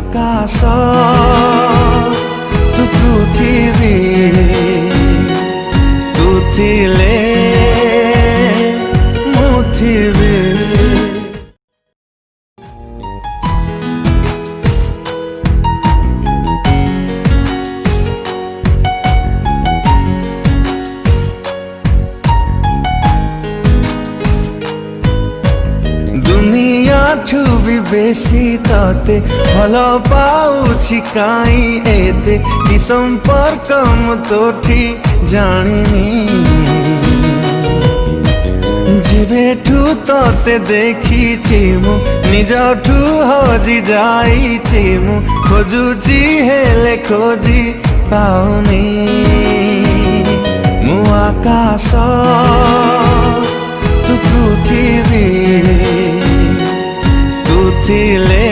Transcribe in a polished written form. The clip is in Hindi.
आकाश तू पृथ्वी तू थिले मु थिबी। दुनिया ठू भी बेसी तते भल पाउछि काई एते कि संपर्क मु तोठी जानिनी जेबेठू तते देखिछि मु निजठू हजि जाइछि मु खोजुछि हेले खोजी पाउनी मु आकाश तू पृथ्वी तू थिले